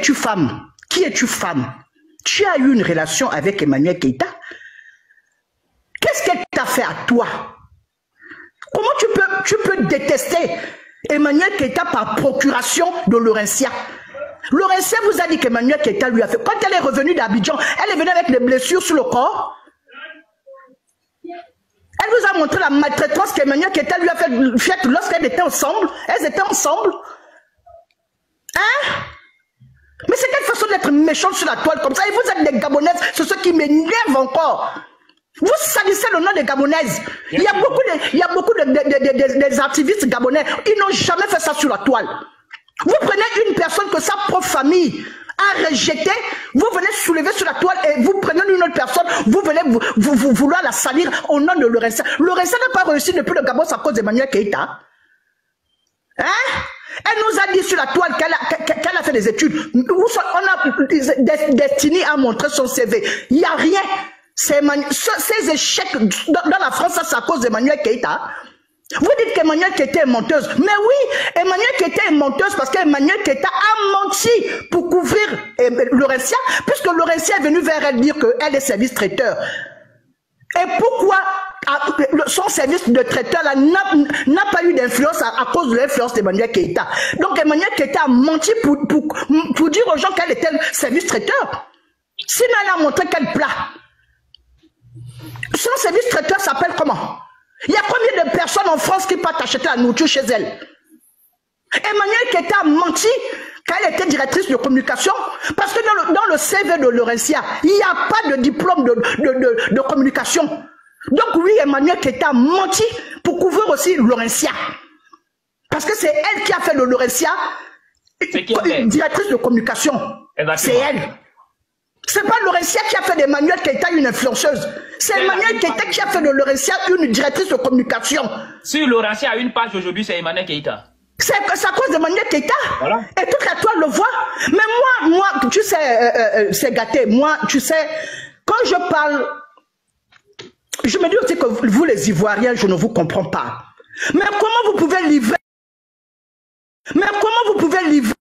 es-tu femme? Qui es-tu femme? Tu as eu une relation avec Emmanuel Keïta? Qu'est-ce qu'elle t'a fait à toi? Comment tu peux détester Emmanuel Keïta par procuration de Laurentia? Laurentia vous a dit qu'Emmanuel Keïta lui a fait. Quand elle est revenue d'Abidjan, elle est venue avec des blessures sur le corps. Elle vous a montré la maltraitance qu'Emmanuel Keïta lui a fait lorsqu'elles étaient ensemble. Elles étaient ensemble. Hein? Mais c'est quelle façon d'être méchante sur la toile comme ça? Et vous êtes des Gabonaises, c'est ce qui m'énerve encore. Vous salissez le nom des Gabonaises. Il y a beaucoup des activistes gabonais. Ils n'ont jamais fait ça sur la toile. Vous prenez une personne que sa propre famille a rejetée, vous venez soulever sur la toile et vous prenez une autre personne, vous venez vouloir la salir au nom de Laurentia. Laurentia n'a pas réussi depuis le Gabon à cause d'Emmanuel Keïta. Hein? Elle nous a dit sur la toile qu'elle a fait des études. On a destiné à montrer son CV. Il n'y a rien. Ces échecs dans la France, ça c'est à cause d'Emmanuel Keïta. Vous dites qu'Emmanuel Keïta est menteuse. Mais oui, Emmanuel Keïta est menteuse parce qu'Emmanuel Keïta a menti pour couvrir Laurentia, puisque Laurentia est venue vers elle dire qu'elle est service traiteur. Et pourquoi son service de traiteur n'a pas eu d'influence à cause de l'influence d'Emmanuel Keïta? Donc Emmanuel Keïta a menti pour dire aux gens qu'elle était service traiteur. Sinon elle a montré quel plat. Son service traiteur s'appelle comment? Il y a combien de personnes en France qui partent acheter la nourriture chez elle? Emmanuel Keïta a menti qu'elle était directrice de communication parce que dans le CV de Laurentia, il n'y a pas de diplôme de communication. Donc oui, Emmanuel Keïta a menti pour couvrir aussi Laurentia. Parce que c'est elle qui a fait de Laurentia directrice de communication. C'est elle. C'est pas Laurentia qui a fait d'Emmanuel Keïta une influenceuse. C'est Emmanuel Keïta qui a fait de Laurentia une directrice de communication. Si Laurentia a une page aujourd'hui, c'est Emmanuel Keïta. C'est à cause d'Emmanuel Keïta. Voilà. Et toute la toile le voit. Mais moi, tu sais, c'est gâté. Moi, tu sais, quand je parle, je me dis aussi que vous les Ivoiriens, je ne vous comprends pas. Mais comment vous pouvez livrer? Mais comment vous pouvez livrer?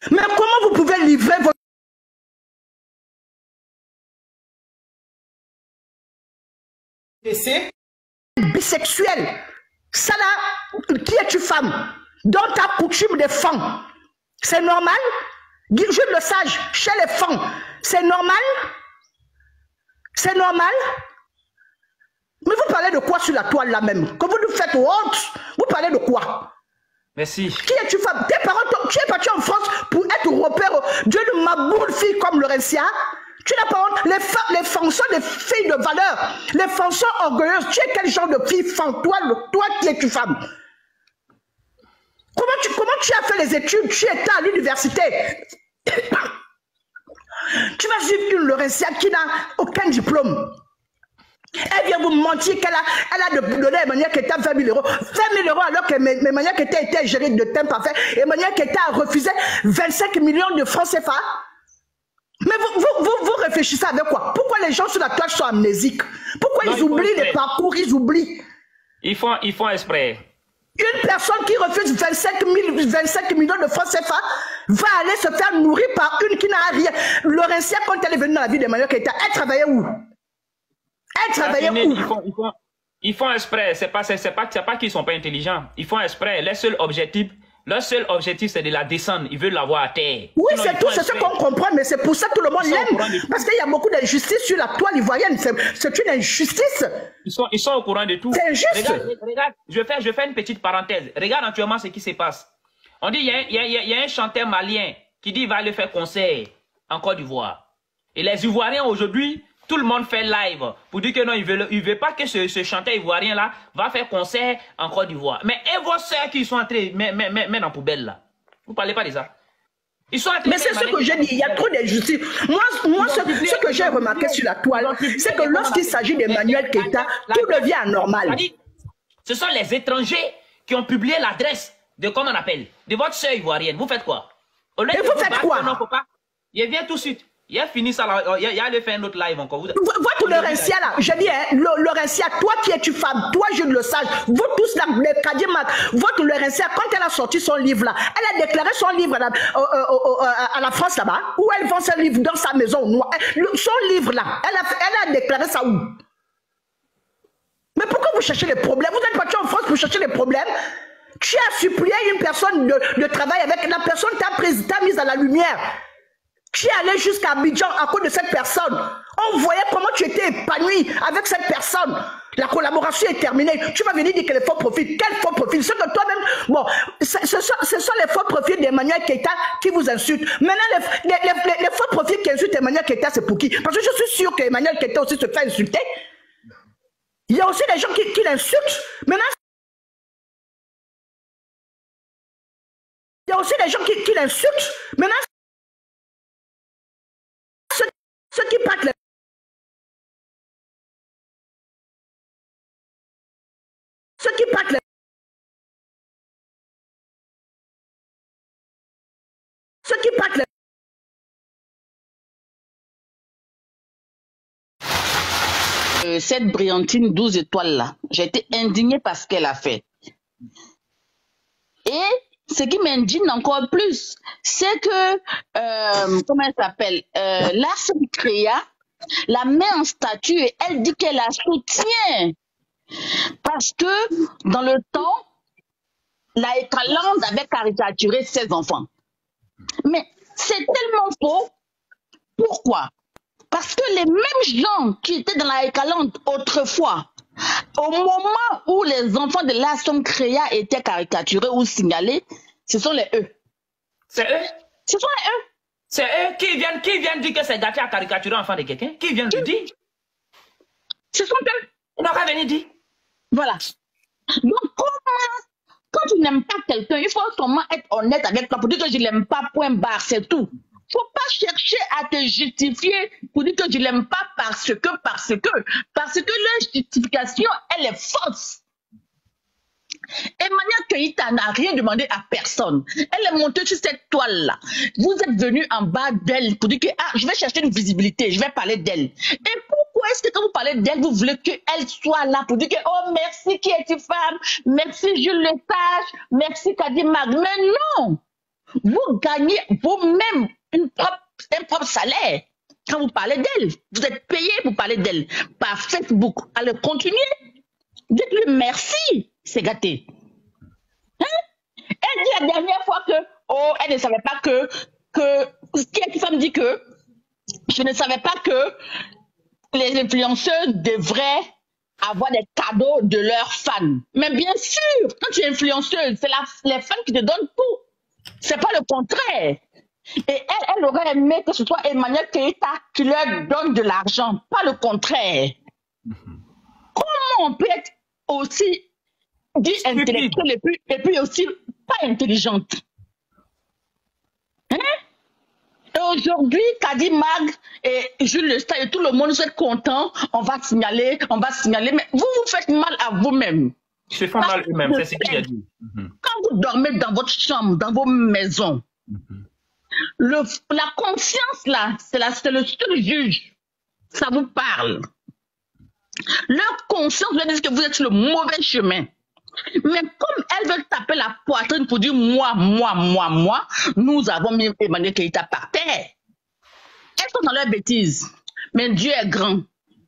Mais comment vous pouvez livrer votre décès bisexuel? Ça là, qui es-tu femme? Dans ta coutume des femmes, c'est normal? Jules le Sage, chez les femmes, c'est normal? C'est normal? Mais vous parlez de quoi sur la toile là même? Que vous nous faites honte? Vous parlez de quoi? Merci. Qui es-tu femme? Tes parents, tu es parti en France pour être repère. Dieu ne m'a boule fille comme Laurentia. Tu n'as pas honte. Les femmes sont des filles de valeur. Les femmes sont orgueilleuses. Tu es quel genre de fille femme? Toi qui es-tu femme? Comment tu as fait les études? Tu étais à l'université. Tu vas suivre une Laurentia qui n'a aucun diplôme. Elle vient vous mentir qu'elle a donné à Emmanuel Keïta 20 000 euros. 20 000 euros alors que Emmanuel Keïta était géré de temps parfait. Emmanuel Keïta a refusé 25 millions de francs CFA. Mais vous réfléchissez avec quoi? Pourquoi les gens sur la toile sont amnésiques? Pourquoi ils oublient les parcours? Ils oublient. Ils font exprès. Une personne qui refuse 25 millions de francs CFA va aller se faire nourrir par une qui n'a rien. Laurentia, quand elle est venue dans la vie d'Emmanuel Keïta, elle travaillait où? Elle travaillait où? Ils font exprès. C'est pas qu'ils sont pas intelligents. Ils font exprès. Leur seul objectif, c'est de la descendre. Ils veulent l'avoir à terre. Oui, c'est tout, c'est ce qu'on comprend, mais c'est pour ça que tout le monde l'aime. Parce qu'il y a beaucoup d'injustice sur la toile ivoirienne. C'est une injustice. Ils sont au courant de tout. C'est injuste. Regarde, je fais une petite parenthèse. Regarde actuellement ce qui se passe. On dit, il y a un chanteur malien qui dit qu'il va aller faire concert en Côte d'Ivoire. Et les Ivoiriens aujourd'hui, tout le monde fait live pour dire que non, il veut pas que ce chanteur ivoirien là va faire concert en Côte d'Ivoire. Mais et vos soeurs qui sont entrées, mettre en poubelle là. Vous parlez pas de ça. Ils sont entrés. Mais c'est ce que j'ai dit, il y a trop d'injustice. Moi ce que j'ai remarqué sur la toile, c'est que lorsqu'il s'agit d'Emmanuel Keïta, tout devient anormal. Ce sont les étrangers qui ont publié l'adresse de, comment on appelle, de votre soeur ivoirienne. Vous faites quoi? Et vous faites quoi? Il vient tout de suite. Il a fini ça là, il a allé faire un autre live encore. Votre Laurentia là, je dis, hein, Laurentia, toi qui es une femme, toi Jules Le Sage, vous tous là, les Kadimak, votre Laurentia, quand elle a sorti son livre là, elle a déclaré son livre là, à la France là-bas, où elle vend son livre dans sa maison. Son livre là, elle a déclaré ça où? Mais pourquoi vous cherchez les problèmes? Vous êtes parti en France pour chercher les problèmes? Tu as supplié une personne de travail avec la personne, t'a mise à la lumière. Tu es allé jusqu'à Abidjan à cause de cette personne. On voyait comment tu étais épanoui avec cette personne. La collaboration est terminée. Tu vas venir dire que les faux profils. Quel faux profil? C'est que toi-même... Bon, ce sont les faux profils d'Emmanuel Keïta qui vous insultent. Maintenant, les faux profils qui insultent Emmanuel Keïta, c'est pour qui? Parce que je suis sûr qu'Emmanuel Keïta aussi se fait insulter. Il y a aussi des gens qui l'insultent. Maintenant, il y a aussi des gens qui l'insultent. Maintenant, ceux qui partent les... Ceux qui partent les... Ceux qui partent les... Cette brillantine 12 étoiles là, j'ai été indignée par ce qu'elle a fait. Et ce qui m'indigne encore plus, c'est que, comment elle s'appelle, Larsen Créa la met en statut et elle dit qu'elle la soutient. Parce que dans le temps, la Ekalande avait caricaturé ses enfants. Mais c'est tellement faux. Pourquoi? Parce que les mêmes gens qui étaient dans la Ekalande autrefois, au moment où les enfants de Larsen Créa étaient caricaturés ou signalés, ce sont les eux. C'est eux? Ce sont les eux. C'est eux qui viennent dire que c'est gâté à caricaturer l'enfant de quelqu'un? Qui viennent le dire? Ce sont eux. Ils n'ont qu'à venir dire. Voilà. Donc, quand tu n'aimes pas quelqu'un, il faut seulement être honnête avec toi pour dire que je ne l'aime pas, point barre, c'est tout. Il ne faut pas chercher à te justifier pour dire que je ne l'aime pas parce que leur justification, elle est fausse. Emmanuel Keïta n'a rien demandé à personne. Elle est montée sur cette toile-là. Vous êtes venu en bas d'elle pour dire que je vais chercher une visibilité, je vais parler d'elle. Et pourquoi est-ce que quand vous parlez d'elle, vous voulez qu'elle soit là pour dire que oh merci qui est une femme, merci Jules Le Sage, merci Kadi Mag. Mais non, vous gagnez vous-même un propre salaire quand vous parlez d'elle. Vous êtes payé pour parler d'elle par Facebook. Allez, continuez. Dites-lui merci. C'est gâté. Hein? Elle dit la dernière fois que, oh, elle ne savait pas que cette femme dit que je ne savais pas que les influenceurs devraient avoir des cadeaux de leurs fans. Mais bien sûr, quand tu es influenceuse, c'est les fans qui te donnent tout. C'est pas le contraire. Et elle aurait aimé que ce soit Emmanuel Keïta qui leur donne de l'argent, pas le contraire. Comment on peut être aussi dit intellectuelle et puis aussi pas intelligente? Hein? Et aujourd'hui, Kadi Mag et Jules Le Sage et tout le monde, vous êtes contents, on va signaler, mais vous vous faites mal à vous-même. Ils se font mal eux-mêmes, c'est ce qu'il a dit. Quand vous dormez dans votre chambre, dans vos maisons, la conscience là, c'est le seul juge. Ça vous parle. Leur conscience veut dire que vous êtes sur le mauvais chemin. Mais comme elles veulent taper la poitrine pour dire moi, nous avons mis Emmanuel Keïta par terre. Elles sont dans leur bêtise. Mais Dieu est grand.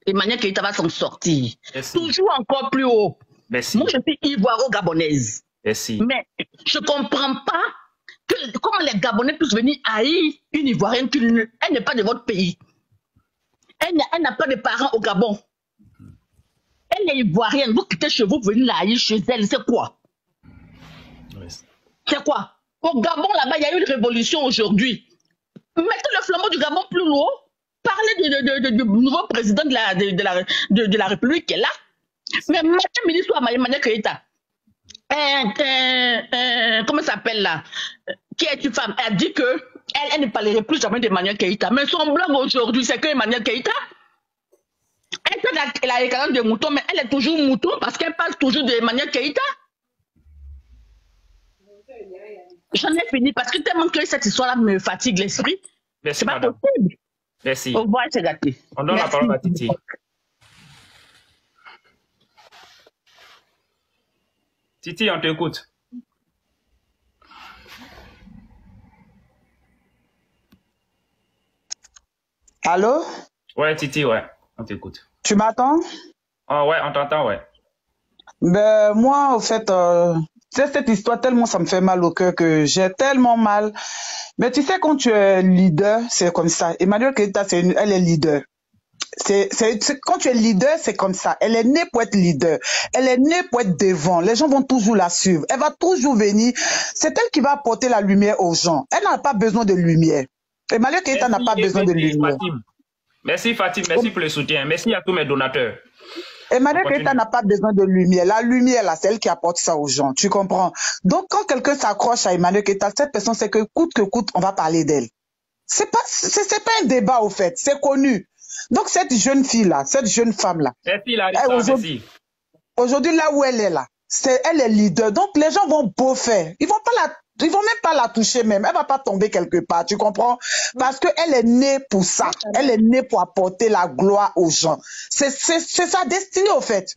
Emmanuel Keïta va s'en sortir. Merci. Toujours encore plus haut. Merci. Moi, je suis ivoiro-gabonaise. Merci. Mais je ne comprends pas comment les Gabonais puissent venir haïr une Ivoirienne qui elle n'est pas de votre pays. Elle n'a pas de parents au Gabon. Elle est ivoirienne, vous quittez chez vous, vous venez la haïr chez elle, c'est quoi? C'est quoi? Au Gabon, là-bas, il y a eu une révolution aujourd'hui. Mettez le flambeau du Gabon plus loin, parlez du nouveau président de la République qui est là. Mais matin, midi, soir, Emmanuel Keïta. Comment ça s'appelle là? Qui est une femme? Elle dit que elle ne parlerait plus jamais d'Emmanuel Keïta. Mais son blog aujourd'hui, c'est que Emmanuel Keïta. Elle a les canaux de mouton, mais elle est toujours mouton parce qu'elle parle toujours d'Emmanuel Keïta. J'en ai fini parce que tellement que cette histoire-là me fatigue l'esprit. C'est pas possible. Merci. Au revoir, c'est gâté. On donne la parole à Titi. Titi, on t'écoute. Allô? Ouais, Titi, ouais, on t'écoute. Tu m'attends? Ah ouais, on t'entend, ouais. Ben, moi, au fait, cette histoire, tellement ça me fait mal au cœur que j'ai tellement mal. Mais tu sais, quand tu es leader, c'est comme ça. Emmanuel Keita, elle est leader. Quand tu es leader, c'est comme ça. Elle est née pour être leader. Elle est née pour être devant. Les gens vont toujours la suivre. Elle va toujours venir. C'est elle qui va apporter la lumière aux gens. Elle n'a pas besoin de lumière. Emmanuel Keita n'a pas besoin de lumière. Fatim. Merci Fatim, merci pour le soutien. Merci à tous mes donateurs. Emmanuel Keita n'a pas besoin de lumière. La lumière, là, c'est elle qui apporte ça aux gens. Tu comprends? Donc, quand quelqu'un s'accroche à Emmanuel Keita, cette personne, c'est que coûte, on va parler d'elle. C'est pas un débat, au fait. C'est connu. Donc, cette jeune fille-là, cette jeune femme-là. Merci, Larissa, merci. Aujourd'hui, là où elle est là, elle est leader. Donc, les gens vont beau faire. Ils vont même pas la toucher même. Elle va pas tomber quelque part, tu comprends? Parce que elle est née pour ça. Elle est née pour apporter la gloire aux gens. C'est sa destinée, au fait.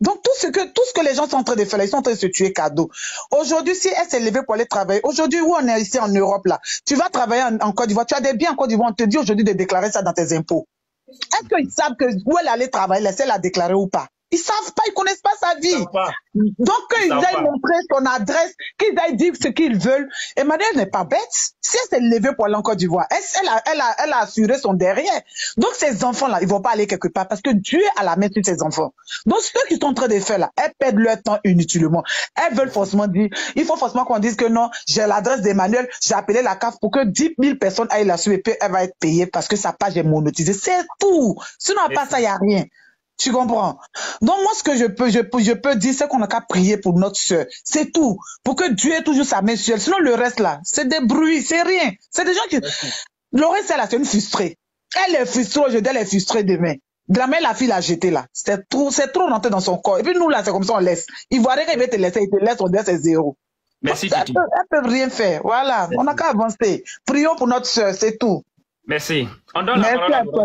Donc, tout ce que les gens sont en train de faire, ils sont en train de se tuer cadeau. Aujourd'hui, si elle s'est levée pour aller travailler, aujourd'hui, où on est ici en Europe, là, tu vas travailler en Côte d'Ivoire, tu as des biens en Côte d'Ivoire, on te dit aujourd'hui de déclarer ça dans tes impôts. Est-ce qu'ils savent où elle allait travailler, laisser la déclarer ou pas? Ils savent pas, ils connaissent pas sa vie. Donc, qu'ils aillent montrer son adresse, qu'ils aillent dire ce qu'ils veulent. Emmanuel n'est pas bête. Si elle s'est levée pour aller en Côte d'Ivoire, elle a assuré son derrière. Donc, ces enfants-là, ils vont pas aller quelque part parce que Dieu a la main sur ces enfants. Donc, ceux qui sont en train de faire là, elles perdent leur temps inutilement. Elles veulent forcément dire, il faut forcément qu'on dise que non, j'ai l'adresse d'Emmanuel, j'ai appelé la CAF pour que 10 000 personnes aillent la suivre et puis elle va être payée parce que sa page est monétisée. C'est tout. Sinon, à part ça, il n'y a rien. Tu comprends? Donc, moi, ce que je peux dire, c'est qu'on n'a qu'à prier pour notre sœur. C'est tout. Pour que Dieu ait toujours sa main sur elle. Sinon, le reste, là, c'est des bruits, c'est rien. C'est des gens qui... Laurence, c'est une frustrée. Elle est frustrée aujourd'hui, elle est frustrée demain. Demain, la fille l'a jetée, là. C'est trop rentré dans son corps. Et puis, nous, là, c'est comme ça, on laisse. Il voit rien qu'il va te laisser, il te laisse, on dit c'est zéro. Merci, Titi. Elles peuvent rien faire. Voilà. Merci. On n'a qu'à avancer. Prions pour notre sœur, c'est tout. Merci. On donne la parole à toi,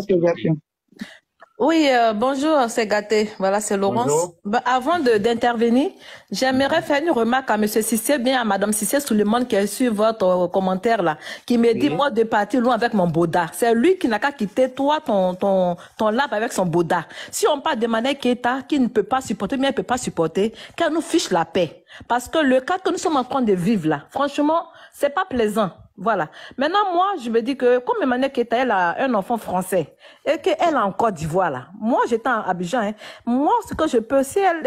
Oui, bonjour, c'est gâté. Voilà, c'est Laurence. Ben, avant d'intervenir, j'aimerais faire une remarque à Monsieur Cissé, bien à Madame Cissé Souleymane qui a su votre commentaire là, qui me dit moi de partir loin avec mon boda. C'est lui qui n'a qu'à quitter toi ton lap avec son boda. Si on parle de Emmanuel Keita qui ne peut pas supporter, mais elle ne peut pas supporter, qu'elle nous fiche la paix. Parce que le cas que nous sommes en train de vivre là, franchement, c'est pas plaisant. Voilà. Maintenant, moi, je me dis que comme Emmanuel Keita, elle a un enfant français et qu'elle est en Côte d'Ivoire là. Moi, j'étais à Abidjan. Hein. Moi, ce que je peux, si elle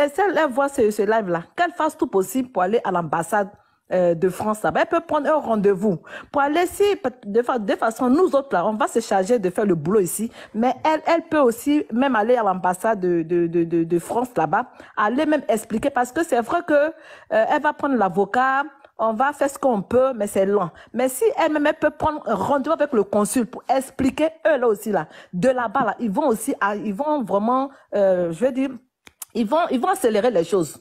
voit ce live là, qu'elle fasse tout possible pour aller à l'ambassade de France là-bas. Elle peut prendre un rendez-vous pour aller si de façon nous autres là, on va se charger de faire le boulot ici, mais elle peut aussi même aller à l'ambassade de France là-bas, aller même expliquer parce que c'est vrai que elle va prendre l'avocat. On va faire ce qu'on peut, mais c'est lent. Mais si elle-même peut prendre un rendez-vous avec le consul pour expliquer, eux là aussi là, de là-bas là, ils vont vraiment, je veux dire, ils vont accélérer les choses.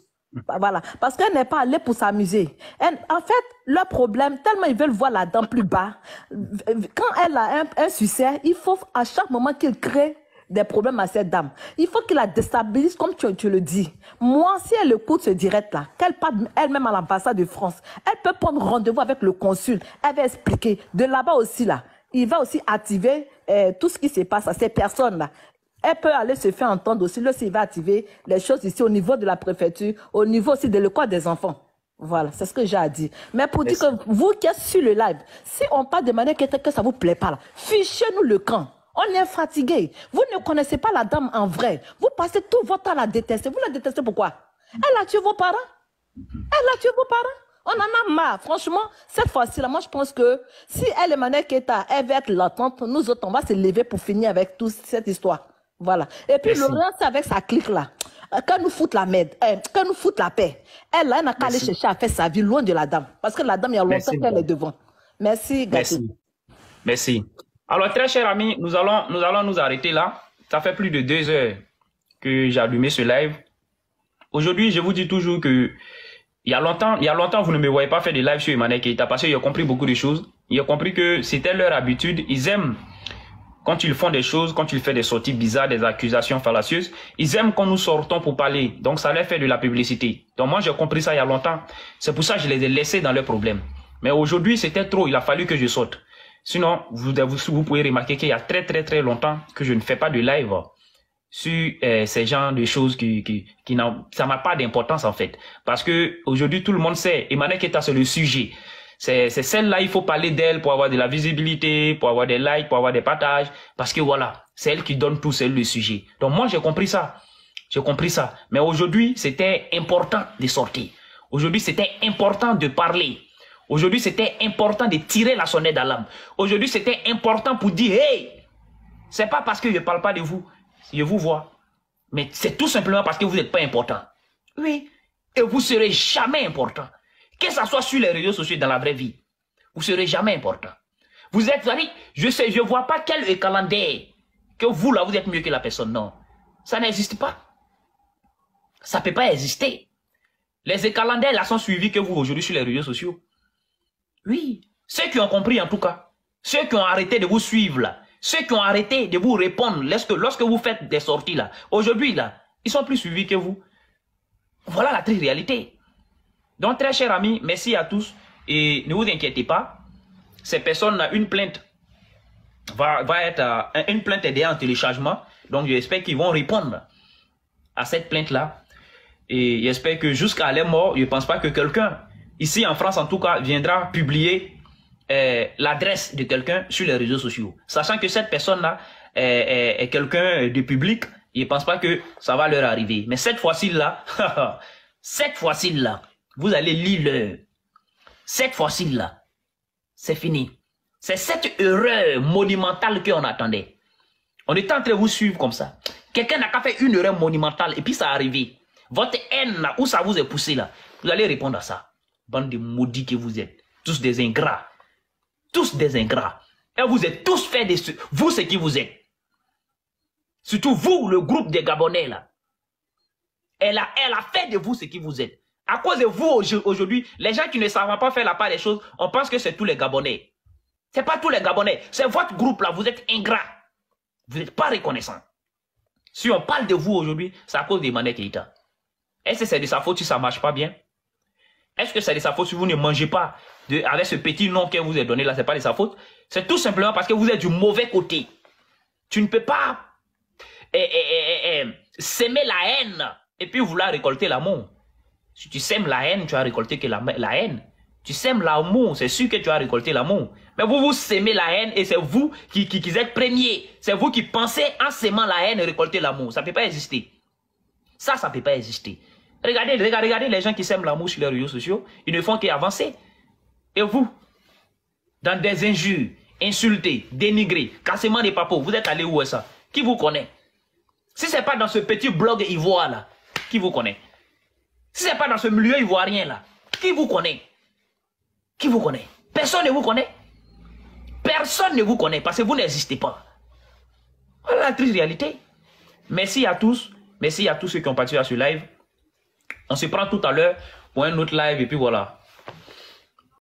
Voilà, parce qu'elle n'est pas allée pour s'amuser. En fait, leur problème, tellement ils veulent voir la dent plus bas. Quand elle a un succès, il faut à chaque moment qu'il crée des problèmes à cette dame. Il faut qu'il la déstabilise comme tu le dis. Moi, si elle écoute ce direct-là, qu'elle parte elle-même à l'ambassade de France, elle peut prendre rendez-vous avec le consul. Elle va expliquer. De là-bas aussi, là, il va aussi activer tout ce qui se passe à ces personnes-là. Elle peut aller se faire entendre aussi. Là, il va activer les choses ici au niveau de la préfecture, au niveau aussi de l'école des enfants. Voilà, c'est ce que j'ai à dire. Mais pour dire que vous qui êtes sur le live, si on parle de manière que ça vous plaît pas, là, fichez-nous le camp. On est fatigué. Vous ne connaissez pas la dame en vrai. Vous passez tout votre temps à la détester. Vous la détestez pourquoi? Elle a tué vos parents. Elle a tué vos parents. On en a marre. Franchement, cette fois-ci, là, moi, je pense que si elle, Emmanuel Keita, elle va être latente, nous autres, on va se lever pour finir avec toute cette histoire. Voilà. Et puis, Laurence, avec sa clique là, qu'elle nous foute la merde, qu'elle nous foute la paix. Elle, là, elle n'a qu'à aller chercher à faire sa vie loin de la dame. Parce que la dame, il y a longtemps qu'elle est devant. Merci, Gati. Merci. Alors, très chers amis, nous allons nous arrêter là. Ça fait plus de 2 heures que j'ai allumé ce live. Aujourd'hui, je vous dis toujours que il y a longtemps, vous ne me voyez pas faire des lives sur Emmanuel Keita parce qu'il a compris beaucoup de choses. Il a compris que c'était leur habitude. Ils aiment quand ils font des choses, quand ils font des sorties bizarres, des accusations fallacieuses, ils aiment quand nous sortons pour parler. Donc, ça leur fait de la publicité. Donc, moi, j'ai compris ça il y a longtemps. C'est pour ça que je les ai laissés dans leurs problèmes. Mais aujourd'hui, c'était trop. Il a fallu que je sorte. Sinon, vous pouvez remarquer qu'il y a très longtemps que je ne fais pas de live sur ces genres de choses ça n'a pas d'importance en fait. Parce que aujourd'hui, tout le monde sait, Emmanuel Keita, c'est le sujet. C'est celle-là, il faut parler d'elle pour avoir de la visibilité, pour avoir des likes, pour avoir des partages. Parce que voilà, c'est elle qui donne tout, c'est le sujet. Donc moi, j'ai compris ça. J'ai compris ça. Mais aujourd'hui, c'était important de sortir. Aujourd'hui, c'était important de parler. Aujourd'hui, c'était important de tirer la sonnette d'alarme. Aujourd'hui, c'était important pour dire, hey, c'est pas parce que je ne parle pas de vous, je vous vois. Mais c'est tout simplement parce que vous n'êtes pas important. Oui. Et vous ne serez jamais important. Que ce soit sur les réseaux sociaux, dans la vraie vie. Vous ne serez jamais important. Vous êtes, je ne vois pas quel calendrier que vous, là, vous êtes mieux que la personne. Non. Ça n'existe pas. Ça ne peut pas exister. Les écalanders, là, sont suivis que vous, aujourd'hui, sur les réseaux sociaux. Oui. Ceux qui ont compris, en tout cas. Ceux qui ont arrêté de vous suivre, là. Ceux qui ont arrêté de vous répondre lorsque vous faites des sorties, là. Aujourd'hui, là, ils sont plus suivis que vous. Voilà la triste réalité. Donc, très chers amis, merci à tous. Et ne vous inquiétez pas. Ces personnes-là, une plainte va être une plainte aidée en téléchargement. Donc, j'espère qu'ils vont répondre à cette plainte-là. Et j'espère que jusqu'à leur mort, je ne pense pas que quelqu'un, ici en France en tout cas, viendra publier l'adresse de quelqu'un sur les réseaux sociaux. Sachant que cette personne-là est quelqu'un de public, je ne pense pas que ça va leur arriver. Mais cette fois-ci-là, vous allez lire l'heure. Cette fois-ci-là, c'est fini. C'est cette erreur monumentale qu'on attendait. On était en train de vous suivre comme ça. Quelqu'un n'a qu'à faire une erreur monumentale et puis ça a arrivé. Votre haine, là, où ça vous est poussé, là, vous allez répondre à ça. Bande de maudits que vous êtes. Tous des ingrats. Tous des ingrats. Et vous êtes tous faits de vous, ce qui vous êtes. Surtout vous, le groupe des Gabonais, là. Elle a fait de vous ce qui vous êtes. À cause de vous, aujourd'hui, les gens qui ne savent pas faire la part des choses, on pense que c'est tous les Gabonais. C'est pas tous les Gabonais. C'est votre groupe, là. Vous êtes ingrats. Vous n'êtes pas reconnaissants. Si on parle de vous aujourd'hui, c'est à cause d'Emmanuel Keita. Est-ce que c'est de sa faute si ça ne marche pas bien? Est-ce que c'est de sa faute si vous ne mangez pas avec ce petit nom qu'elle vous a donné là, c'est pas de sa faute? C'est tout simplement parce que vous êtes du mauvais côté. Tu ne peux pas s'aimer la haine et puis vouloir récolter l'amour. Si tu sèmes la haine, tu as récolté que la haine. Tu sèmes l'amour, c'est sûr que tu as récolté l'amour. Mais vous sémez la haine et c'est vous qui êtes premiers. C'est vous qui pensez en sémant la haine et récolter l'amour. Ça ne peut pas exister. Ça ne peut pas exister. Regardez les gens qui sèment l'amour sur les réseaux sociaux. Ils ne font qu'avancer. Et vous, dans des injures, insultés, dénigrés, cassement des papos, vous êtes allé où est ça? Qui vous connaît? Si ce n'est pas dans ce petit blog ivoire là, qui vous connaît? Si ce n'est pas dans ce milieu ivoirien là, qui vous connaît? Qui vous connaît? Personne ne vous connaît. Personne ne vous connaît parce que vous n'existez pas. Voilà la triste réalité. Merci à tous. Merci à tous ceux qui ont participé à ce live. On se prend tout à l'heure pour un autre live et puis voilà.